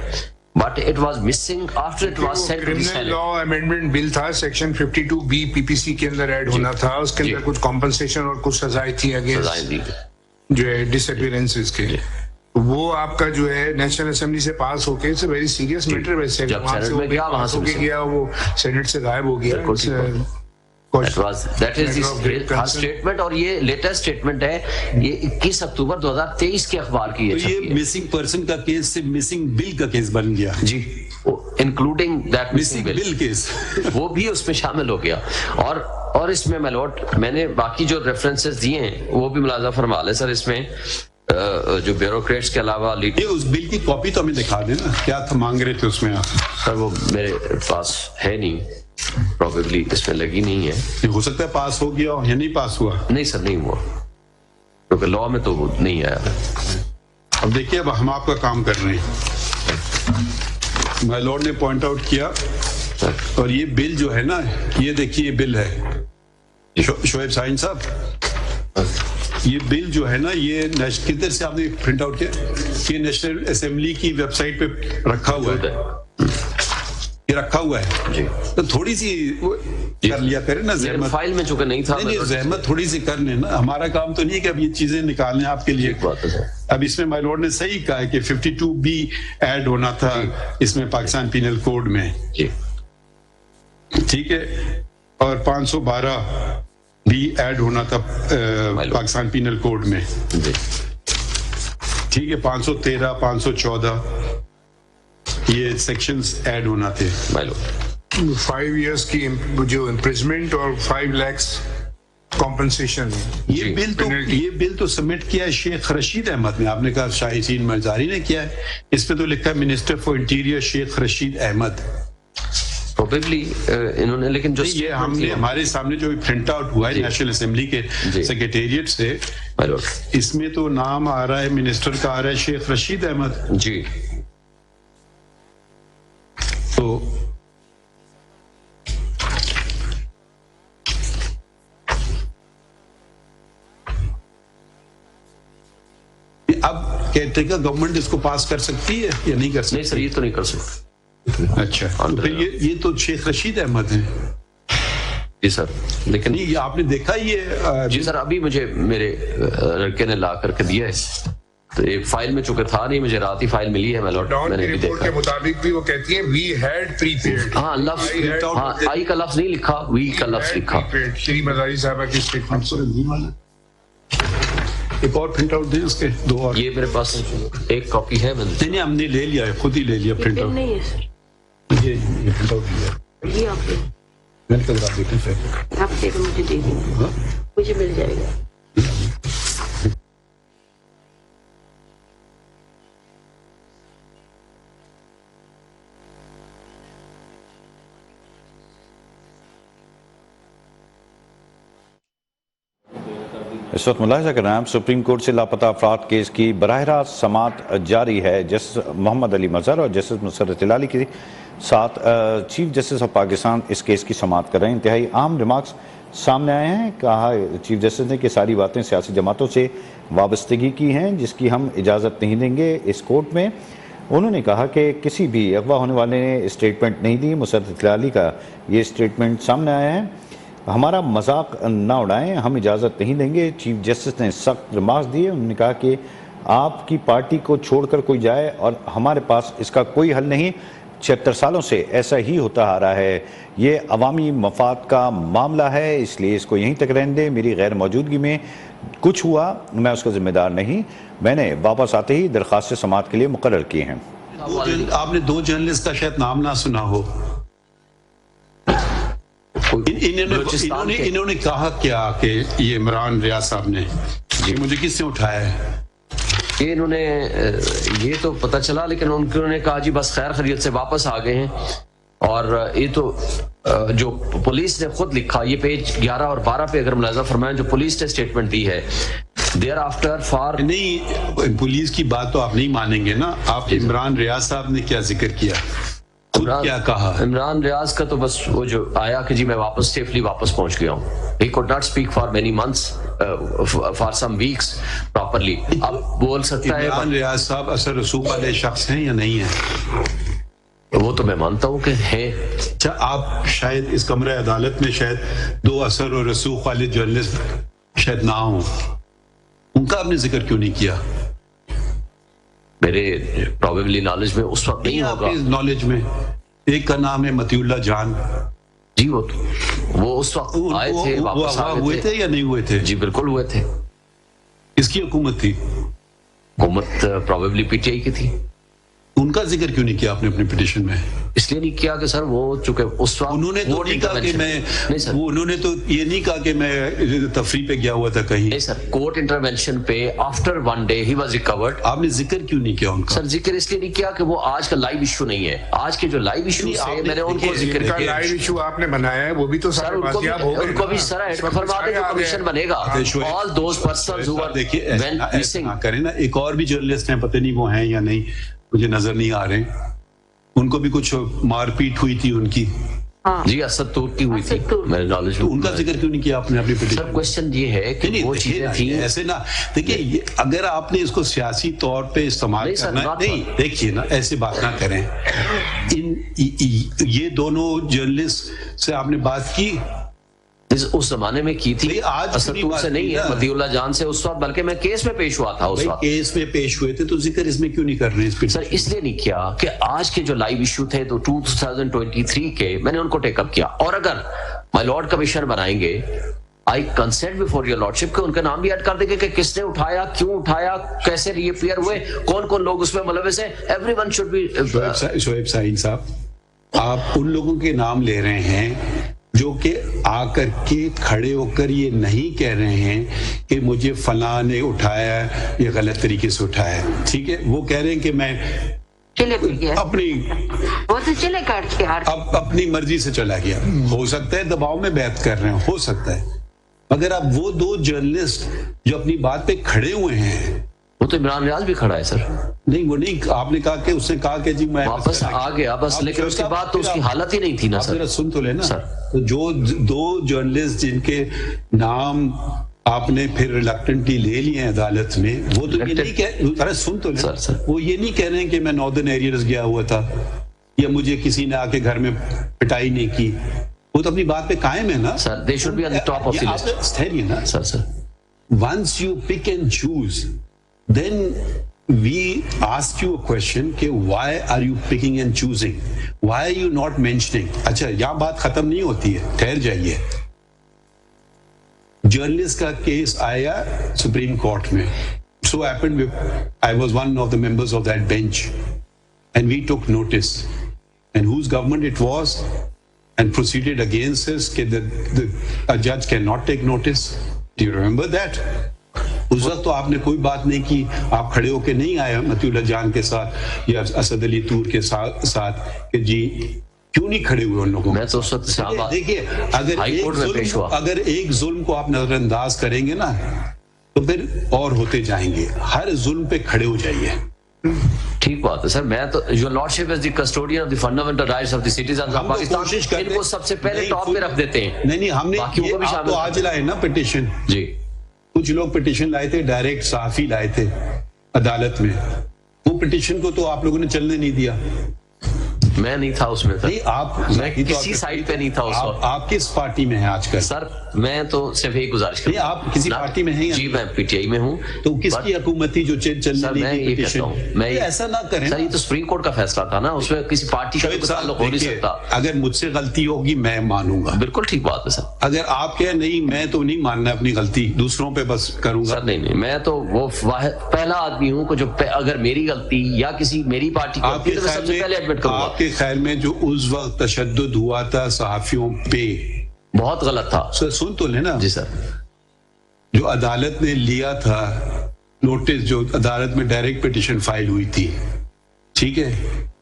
Speaker 2: but it was missing after it was sent to the
Speaker 4: criminal
Speaker 2: Senate.
Speaker 4: Law amendment bill تھا، سیکشن 52B PPC کے اندر ایڈ ہونا تھا. اس کے اندر کچھ کمپنسیشن اور کچھ سزائیں تھی اگینسٹ جو ہے ڈس اپیئرنسز کے. وہ آپ کا جو ہے نیشنل اسمبلی سے پاس ہو کے it's a very serious matter. ویسے وہاں سے وہ پاس ہو کے گیا، وہ سینٹ سے غائب ہو گیا.
Speaker 2: That is her statement. اور یہ لیٹسٹ اسٹیٹمنٹ ہے، یہ 21 اکتوبر 2023 کے اخبار کی ہے.
Speaker 3: یہ مسنگ پرسن کا کیس سے مسنگ بل کا کیس بن گیا
Speaker 2: جی، including that missing bill
Speaker 3: case
Speaker 2: وہ بھی اس میں شامل ہو گیا. اور اس میں میلوٹ میں نے باقی جو ریفرنسز دیے ہیں وہ بھی ملاحظہ فرما لیں سر. اس میں جو بیوروکریٹس کے علاوہ
Speaker 3: یہ اس بل کی کاپی تو ہمیں دکھا دیں نا، کیا تھا مانگ رہے تھے اس میں آپ؟
Speaker 2: سر وہ میرے پاس ہے نہیں، پروبیبلی اس میں لگی نہیں ہے.
Speaker 3: ہو سکتا ہے پاس ہو گیا یا نہیں پاس ہوا.
Speaker 2: نہیں سر نہیں ہوا، کیونکہ لا میں تو وہ نہیں آیا.
Speaker 3: اب دیکھیے اب ہم آپ کا کام کر رہے ہیں. مائی لارڈ نے پوائنٹ آؤٹ کیا، اور یہ بل جو ہے نا، یہ دیکھیے یہ بل ہے شعیب شاہین صاحب، یہ بل جو ہے نا یہ کدھر سے آپ نے پرنٹ آؤٹ کیا؟ یہ نیشنل اسمبلی کی ویب سائٹ پہ رکھا ہوا ہے، یہ رکھا ہوا ہے. تو تھوڑی سی کر لیا کرے نا زحمت،
Speaker 2: فائل میں چونکہ نہیں تھا.
Speaker 3: نہیں زحمت تھوڑی سی کر لیں نا. ہمارا کام تو نہیں کہ اب یہ چیزیں نکالیں آپ کے لیے. اب اس میں مائی لارڈ نے صحیح کہا ہے کہ 52B ایڈ ہونا تھا اس میں پاکستان پینل کوڈ میں، ٹھیک ہے، اور 512 بھی ایڈ ہونا تھا پاکستان پینل کوڈ میں، ٹھیک ہے. 513 514 یہ سیکشنز ایڈ ہونا تھے.
Speaker 4: 5 years کی جو امپریزمنٹ اور 5 lakhs کمپنسیشن.
Speaker 3: یہ بل تو سبمٹ کیا ہے شیخ رشید احمد نے. آپ نے کہا شاہین مزاری نے کیا ہے، اس پہ تو لکھا ہے minister for interior Sheikh Rashid Ahmad.
Speaker 2: Probably انہوں نے، لیکن جو
Speaker 3: یہ ہم نے ہمارے سامنے جو پرنٹ آؤٹ ہوا ہے نیشنل اسمبلی کے سیکریٹریٹ سے، اس میں تو نام آ رہا ہے منسٹر کا، آ رہا ہے شیخ رشید احمد.
Speaker 2: جی
Speaker 3: تو اب کہتے ہیں کہ گورنمنٹ اس کو پاس کر سکتی ہے یا نہیں کر سکتی؟
Speaker 2: نہیں سر یہ تو نہیں کر سکتی.
Speaker 3: اچھا تو پھر یہ تو شیخ رشید احمد ہیں.
Speaker 2: جی سر، لیکن
Speaker 3: یہ آپ نے دیکھا یہ؟
Speaker 2: جی سر ابھی مجھے میرے لڑکے نے لا کر کے دیا ہے، تو ایک فائل میں چونکہ تھا نہیں، مجھے رات ہی فائل ملی ہے. میں نے بھی دیکھا
Speaker 4: کے مطابق بھی وہ کہتی ہیں وی ہیڈ پریپیئرڈ.
Speaker 2: ہاں لفظ، ہاں آئی کا لفظ نہیں لکھا، وی کا لفظ لکھا.
Speaker 4: شری مزاری صاحبہ کی اسٹیٹمنٹ.
Speaker 3: ایک اور پرنٹ آؤٹ دیں اس کے 2 اور.
Speaker 2: یہ میرے پاس ایک کاپی ہے، میں
Speaker 3: نہیں ہم نے لے لیا ہے، خود ہی لے لیا پرنٹ آؤٹ.
Speaker 5: نہیں ہے سر،
Speaker 3: یہ پرنٹ آؤٹ لیا
Speaker 5: یہ آپ
Speaker 3: میں نے کہا آپ دیکھیں پھر
Speaker 5: آپ دے دو، مجھے دے دیں، مجھے مل جائے گا.
Speaker 1: اس وقت ملاحظہ کر رہے ہیں سپریم کورٹ سے لاپتہ افراد کیس کی براہ راست سماعت جاری ہے. جسٹس محمد علی مظہر اور جسٹس مسرت ہلالی کے ساتھ چیف جسٹس آف پاکستان اس کیس کی سماعت کر رہے ہیں. انتہائی عام ریمارکس سامنے آئے ہیں. کہا چیف جسٹس نے کہ ساری باتیں سیاسی جماعتوں سے وابستگی کی ہیں جس کی ہم اجازت نہیں دیں گے اس کورٹ میں. انہوں نے کہا کہ کسی بھی اغوا ہونے والے نے اسٹیٹمنٹ نہیں دی. مسرت ہلالی کا یہ اسٹیٹمنٹ سامنے آیا ہے. ہمارا مذاق نہ اڑائیں، ہم اجازت نہیں دیں گے. چیف جسٹس نے سخت ریمارکس دیے. انہوں نے کہا کہ آپ کی پارٹی کو چھوڑ کر کوئی جائے اور ہمارے پاس اس کا کوئی حل نہیں. 76 سالوں سے ایسا ہی ہوتا آ رہا ہے. یہ عوامی مفاد کا معاملہ ہے، اس لیے اس کو یہیں تک رہنے دیں. میری غیر موجودگی میں کچھ ہوا، میں اس کا ذمہ دار نہیں. میں نے واپس آتے ہی درخواست سماعت کے لیے مقرر کیے ہیں.
Speaker 3: آپ نے 2 جرنلسٹ کا شاید نام نہ سنا ہو. انہوں نے کہا کیا کہ یہ عمران ریاض صاحب نے مجھے کس سے اٹھایا ہے؟
Speaker 2: یہ انہوں نے یہ تو پتہ چلا، لیکن انہوں نے کہا جی بس خیر خیریت سے واپس آ گئے ہیں. اور یہ تو جو پولیس نے خود لکھا، یہ پیج 11 اور 12 پہ اگر ملاحظہ فرمائیں جو پولیس نے اسٹیٹمنٹ دی ہے، دیر آفٹر فار
Speaker 3: نہیں، پولیس کی بات تو آپ نہیں مانیں گے نا. آپ عمران ریاض صاحب نے کیا ذکر کیا، کیا کہا؟
Speaker 2: عمران ریاض کا تو بس وہ جو آیا کہ جی میں واپس سیفلی واپس پہنچ گیا ہوں. He could not speak for many months, for some weeks properly. اب بول سکتا ہے.
Speaker 3: عمران ریاض صاحب اثر رسوخ والے شخص ہیں یا نہیں ہیں؟
Speaker 2: وہ تو میں مانتا ہوں کہ ہیں.
Speaker 3: اچھا، آپ شاید اس کمرہ عدالت میں شاید 2 اثر و رسوخ والے جرنلسٹ شاید نہ ہوں، ان کا آپ نے ذکر کیوں نہیں کیا؟
Speaker 2: میرے پروبیبلی نالج میں اس وقت نہیں ہوگا.
Speaker 3: نالج میں ایک کا نام ہے مطیع اللہ جان.
Speaker 2: جی وہ اس وقت آئے تھے، واپس
Speaker 3: ہوئے تھے یا نہیں ہوئے تھے؟
Speaker 2: جی بالکل ہوئے تھے.
Speaker 3: کس کی حکومت تھی؟
Speaker 2: حکومت پروبیبلی پی ٹی آئی کی تھی.
Speaker 3: ان کا ذکر کیوں نہیں کیا آپ نے اپنے پٹیشن میں؟
Speaker 2: اس لیے نہیں کیا کہ سر وہ چونکہ اس وقت
Speaker 3: انہوں نے تو نہیں کہا کہ میں، انہوں نے تو یہ نہیں کہا کہ میں تفریح پہ گیا ہوا تھا کہیں.
Speaker 2: نہیں سر، کورٹ انٹروینشن پہ آفٹر 1 day ہی واز ریکورڈ.
Speaker 3: آپ نے ذکر کیوں نہیں کیا ان کا؟
Speaker 2: سر ذکر اس لیے نہیں کیا کہ وہ آج کا لائیو ایشو نہیں ہے. آج کے جو لائیو ایشو ہے میں نے ان کو ذکر کیا.
Speaker 4: لائیو ایشو آپ نے بنایا ہے، وہ بھی تو
Speaker 2: سر ان کو بھی سر ایڈ فرما دیں، جو کمیشن بنے گا. آل دوز پرسنز ہو
Speaker 3: دیکھیے کریں نا. ایک اور بھی جرنلسٹ ہیں، پتہ نہیں وہ ہیں یا نہیں، مجھے نظر نہیں آ رہے. ان کو بھی کچھ مار پیٹ ہوئی تھی ان کی.
Speaker 2: جی اسد تور کی ہوئی تھی میرے نالج میں.
Speaker 3: ان کا ذکر کیوں نہیں کیا آپ نے اپنی پٹیشن؟
Speaker 2: سر کوشچن یہ ہے کہ وہ چیزیں تھیں
Speaker 3: ایسے نہ دیکھیے. اگر آپ نے اس کو سیاسی طور پہ استعمال کرنا، نہیں دیکھیے نا، ایسے بات نہ کریں. یہ دونوں جرنلسٹ سے آپ نے بات کی
Speaker 2: اس زمانے میں کی تھی. اسد تور سے نہیں ہے، مطیع اللہ جان سے اس وقت، بلکہ میں کیس میں پیش ہوا تھا اس وقت.
Speaker 3: کیس میں پیش ہوئے تھے تو ذکر اس میں کیوں نہیں کر رہے ہیں؟
Speaker 2: سر اس لیے نہیں کیا کہ آج کے جو لائیو ایشو تھے تو 2023 کے میں نے ان کو ٹیک اپ کیا. اور اگر مائی لارڈ کمشنر بنائیں گے، آئی کنسنٹ بفور یور لارڈشپ کہ ان کا نام بھی ایڈ کر دیں گے کہ کس نے اٹھایا، کیوں اٹھایا، کیسے ری اپیئر ہوئے، کون کون لوگ اس میں ملوث ہیں. Every one should be.
Speaker 3: Shoaib Shaheen sahib, آپ ان لوگوں کے نام لے رہے ہیں جو کہ آ کر کے کھڑے ہو کر یہ نہیں کہہ رہے ہیں کہ مجھے فلاں نے اٹھایا ہے، یہ غلط طریقے سے اٹھایا ہے. ٹھیک ہے، وہ کہہ رہے ہیں کہ میں اپنی مرضی سے چلا گیا. ہو سکتا ہے دباؤ میں بیعت کر رہے ہیں، ہو سکتا ہے. مگر اب وہ 2 جرنلسٹ جو اپنی بات پہ کھڑے ہوئے ہیں،
Speaker 2: وہ تو عمران ریاض بھی کھڑا ہے سر.
Speaker 3: نہیں وہ نہیں، آپ نے کہا کہ اس نے کہا کہ جی میں
Speaker 2: واپس آ گیا بس، لیکن اس کے بعد تو اس کی حالت ہی نہیں تھی نا سر.
Speaker 3: سن تو لینا. جو 2 جرنلسٹ جن کے نام آپ نے پھر ریلکٹنٹلی لے لیے ہیں عدالت میں، وہ تو یہ نہیں کہہ، سن تو لینا، وہ یہ نہیں کہہ رہے ہیں کہ میں ناردرن ایریاز گیا ہوا تھا یا مجھے کسی نے آ کے گھر میں پٹائی نہیں کی. وہ تو اپنی بات پہ قائم ہے نا
Speaker 2: sir. They should be on the top of the list.
Speaker 3: ٹھہریے نا
Speaker 2: sir.
Speaker 3: once you pick and choose, then we ask you a question کہ why are you picking and choosing, why are you not mentioning. اچھا یہاں بات ختم نہیں ہوتی ہے، ٹھہر جائیے. جرنلسٹ کا کیس آیا سپریم کورٹ میں. so happened I was one of the members of that bench and we took notice, and whose government it was, and proceeded against us that a judge cannot take notice. Do you remember that? اس وقت تو آپ نے کوئی بات نہیں کی، آپ کھڑے ہو کے نہیں آئے مطیع اللہ جان کے ساتھ یا اسد علی طور کے ساتھ کہ جی کیوں نہیں کھڑے ہوئے ان لوگوں.
Speaker 2: میں تو اس وقت
Speaker 3: دیکھیے اگر ایک ظلم کو آپ نظر انداز کریں گے نا تو پھر اور ہوتے جائیں گے. ہر ظلم پہ کھڑے ہو جائیے.
Speaker 2: ٹھیک بات ہے سر. میں تو your lordship is the custodian of the fundamental rights of the citizens of Pakistan, ان کو سب سے پہلے ٹاپ پہ رکھ دیتے ہیں.
Speaker 3: نہیں ہم نے آپ تو آج لائے نا پٹیشن.
Speaker 2: جی
Speaker 3: کچھ لوگ پٹیشن لائے تھے، ڈائریکٹ صحافی لائے تھے عدالت میں. وہ پٹیشن کو تو آپ لوگوں نے چلنے نہیں دیا.
Speaker 2: میں نہیں تھا اس میں
Speaker 3: نہیں آپ
Speaker 2: میں کسی سائڈ پہ نہیں تھا اس وقت.
Speaker 3: آپ کس پارٹی میں ہیں آج کل؟
Speaker 2: سر میں تو صرف ایک گزارش کروں.
Speaker 3: آپ کسی پارٹی میں ہیں؟
Speaker 2: جی میں پی ٹی آئی میں ہوں.
Speaker 3: تو کس کی حکومت تھی جو چلنے
Speaker 2: میں یہ کہتا ہوں, میں
Speaker 3: ایسا نہ کریں
Speaker 2: سر, یہ تو سپریم کورٹ کا فیصلہ تھا نا, اس میں کسی پارٹی کا تعلق ہو نہیں سکتا.
Speaker 3: اگر مجھ سے غلطی ہوگی میں مانوں گا.
Speaker 2: بالکل ٹھیک بات ہے سر.
Speaker 3: اگر آپ کہیں نہیں میں تو نہیں ماننا اپنی غلطی, دوسروں پہ بس کروں گا.
Speaker 2: سر نہیں, میں تو وہ پہلا آدمی ہوں کہ جو اگر میری غلطی یا کسی میری پارٹی کی غلطی تو میں سب سے پہلے ایڈمٹ کروں گا.
Speaker 3: آپ کے خیال میں جو اس وقت تشدد ہوا تھا صحافیوں پہ
Speaker 2: بہت غلط تھا.
Speaker 3: سن تو لینا.
Speaker 2: جی سر.
Speaker 3: جو عدالت نے لیا تھا نوٹس, جو عدالت میں ڈائریکٹ پیٹیشن فائل ہوئی تھی, ٹھیک ہے,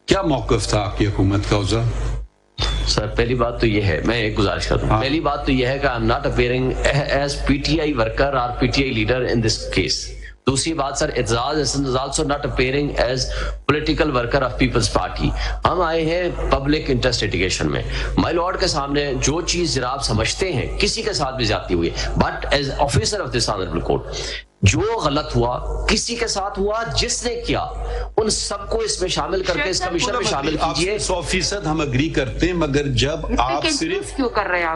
Speaker 3: کیا موقف تھا آپ کی حکومت کا اس وقت؟
Speaker 2: سر پہلی بات تو یہ ہے, میں ایک گزارش کرتا ہوں. پہلی بات تو یہ ہے کہ I am not appearing as P T I worker اور P T I leader in this case. دوسری بات sir, Aitzaz Ahsan is also not appearing as political worker of Peoples Party. ہم آئے ہیں پبلک انٹرسٹ لٹیگیشن میں. مائی لارڈ کے سامنے جو چیز جناب سمجھتے ہیں کسی کے ساتھ بھی زیادتی ہوئی, but as officer of this honourable court جو غلط ہوا کسی کے ساتھ ہوا, جس نے کیا ان سب کو اس میں شامل کر کے اس کمیشن میں شامل کیجیے.
Speaker 3: 100% ہم اگری کرتے ہیں, مگر جب آپ صرف
Speaker 5: کیوں کر رہے ہیں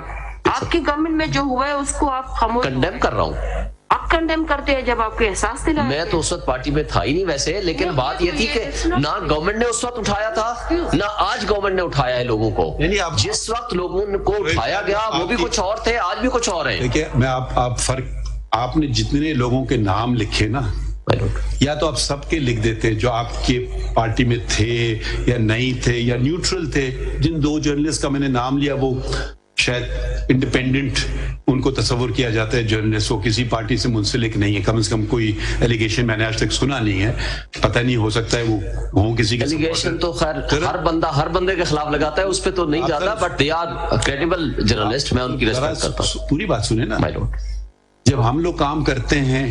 Speaker 5: آپ کی گورنمنٹ میں جو ہوا ہے اس کو آپ
Speaker 2: کنڈیم کر رہا ہوں.
Speaker 5: آپ کنڈیم کرتے ہیں جب آپ کو احساس دلا.
Speaker 2: میں تو اس وقت پارٹی میں تھا ہی نہیں ویسے, لیکن بات یہ تھی کہ نہ گورنمنٹ نے اس وقت اٹھایا تھا نہ آج گورنمنٹ نے اٹھایا ہے لوگوں کو. جس وقت لوگوں کو اٹھایا گیا وہ بھی کچھ اور تھے, آج بھی کچھ اور ہیں.
Speaker 3: دیکھیں میں آپ فرق, آپ نے جتنے لوگوں کے نام لکھے نا, یا تو آپ سب کے لکھ دیتے جو آپ کے پارٹی میں تھے یا نہیں تھے یا نیوٹرل تھے. جن دو جرنلسٹ کا میں نے نام لیا وہ شاید انڈیپینڈنٹ ان کو تصور کیا جاتا ہے جرنلسٹ, وہ کسی پارٹی سے منسلک نہیں ہے, کم از کم کوئی ایلیگیشن میں نے آج تک سنا نہیں ہے. پتہ نہیں, ہو سکتا ہے وہ ہوں کسی کے
Speaker 2: ایلیگیشن تو خیر ہر بندے کے خلاف لگاتا ہے, اس پہ تو نہیں جاتا, but they are credible journalist. میں ان کی ریسپیکٹ کرتا ہوں.
Speaker 3: پوری بات سنیں نا. جب ہم لوگ کام کرتے ہیں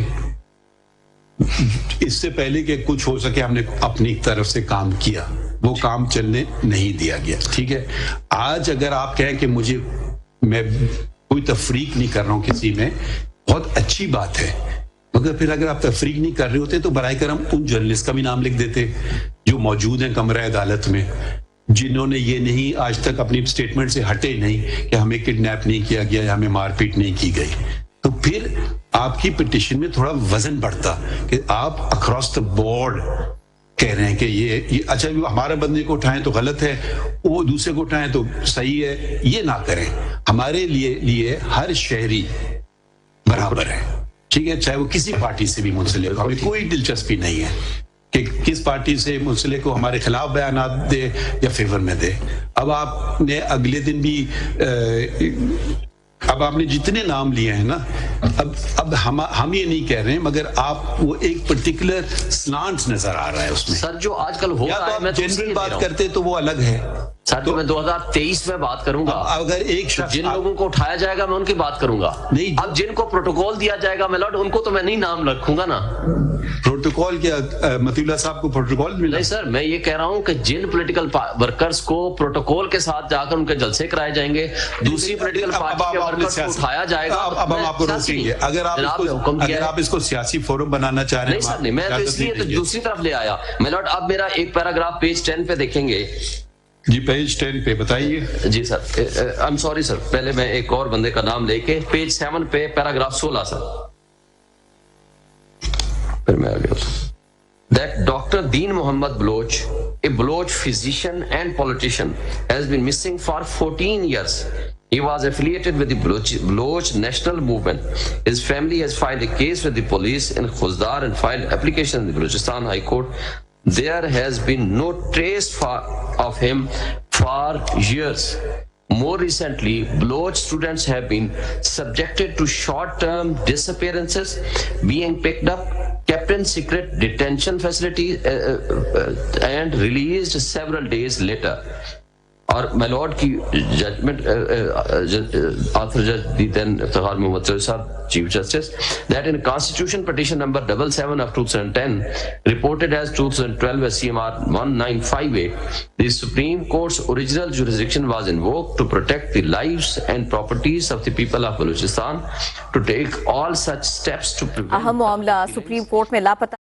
Speaker 3: اس سے پہلے کہ کچھ ہو سکے ہم نے اپنی طرف سے کام کیا, وہ کام چلنے نہیں دیا گیا, ٹھیک ہے. آج اگر آپ کہیں کہ میں کوئی تفریق نہیں کر رہا ہوں کسی میں, بہت اچھی بات ہے, مگر پھر اگر آپ تفریق نہیں کر رہے ہوتے تو برائے کرم ان جرنلسٹ کا بھی نام لکھ دیتے جو موجود ہیں کمرہ عدالت میں, جنہوں نے یہ نہیں آج تک اپنی سٹیٹمنٹ سے ہٹے نہیں کہ ہمیں کڈنیپ نہیں کیا گیا یا ہمیں مار پیٹ نہیں کی گئی. تو پھر آپ کی پٹیشن میں تھوڑا وزن بڑھتا کہ آپ اکراس دا بورڈ کہہ رہے ہیں کہ یہ اچھا ہمارے بندے کو اٹھائیں تو غلط ہے, وہ دوسرے کو اٹھائیں تو صحیح ہے. یہ نہ کریں. ہمارے لیے ہر شہری برابر ہے, ٹھیک ہے, چاہے وہ کسی پارٹی سے بھی منسلک ہو. ہمیں کوئی دلچسپی نہیں ہے کہ کس پارٹی سے منسلک ہو ہمارے خلاف بیانات دے یا فیور میں دے. اب آپ نے اگلے دن بھی اب آپ نے جتنے نام لیے ہیں نا, اب ہم یہ نہیں کہہ رہے ہیں, مگر آپ وہ ایک پرٹیکولر سلانٹ نظر آ رہا ہے اس میں.
Speaker 2: سر جو آج کل ہو رہا ہے, میں
Speaker 3: جنرل بات کرتے تو وہ الگ ہے.
Speaker 2: سر تو میں 2023 میں بات کروں گا.
Speaker 3: اگر ایک شخص
Speaker 2: جن لوگوں کو اٹھایا جائے گا میں ان کی بات کروں گا. نہیں, اب جن کو پروٹوکول دیا جائے گا میلارڈ, ان کو تو میں نہیں نام رکھوں گا نا.
Speaker 3: پروٹوکول کیا مطیع اللہ صاحب کو پروٹوکول ملا؟
Speaker 2: نہیں سر, میں یہ کہہ رہا ہوں کہ جن پولیٹیکل ورکرز کو پروٹوکول کے ساتھ جا کر ان کے جلسے کرائے جائیں گے, دوسری پولیٹیکل پارٹی کے ورکرز کو اٹھایا جائے گا.
Speaker 3: اب ہم آپ کو روکیں گے اگر آپ اس کو سیاسی فورم بنانا چاہ رہے ہیں.
Speaker 2: نہیں سر نہیں, میں تو اس لیے دوسری طرف لے آیا میلارڈ. اب میرا ایک پیراگراف پیج 10 پہ دیکھیں گے.
Speaker 3: جی پیج 10 پہ بتائیے.
Speaker 2: جی سر, آئی ایم سوری سر, پہلے میں ایک اور بندے کا نام لے کے پیج 7 پہ پیراگراف 16 سر, پھر میں آگے that Dr. Deen Mohammad Baloch, a Baloch physician and politician, has been missing for 14 years. He was affiliated with the Baloch National Movement. His family has filed a case with the police in Khuzdar and filed application in the Balochistan High Court. There has been no trace of him for years. More recently, Baloch students have been subjected to short-term disappearances, being picked up, kept in secret detention facilities and released several days later. اور my lord کی judgment author judge the then Iftikhar Muhammad Chaudhry صاحب chief justice that in constitution petition number 77 of 2010 reported as 2012 as CMR 1958 the Supreme Court's original jurisdiction was invoked to protect the lives and properties of the people of Balochistan to take all such steps to prevent.
Speaker 6: اہم معاملہ supreme court میں لاپتہ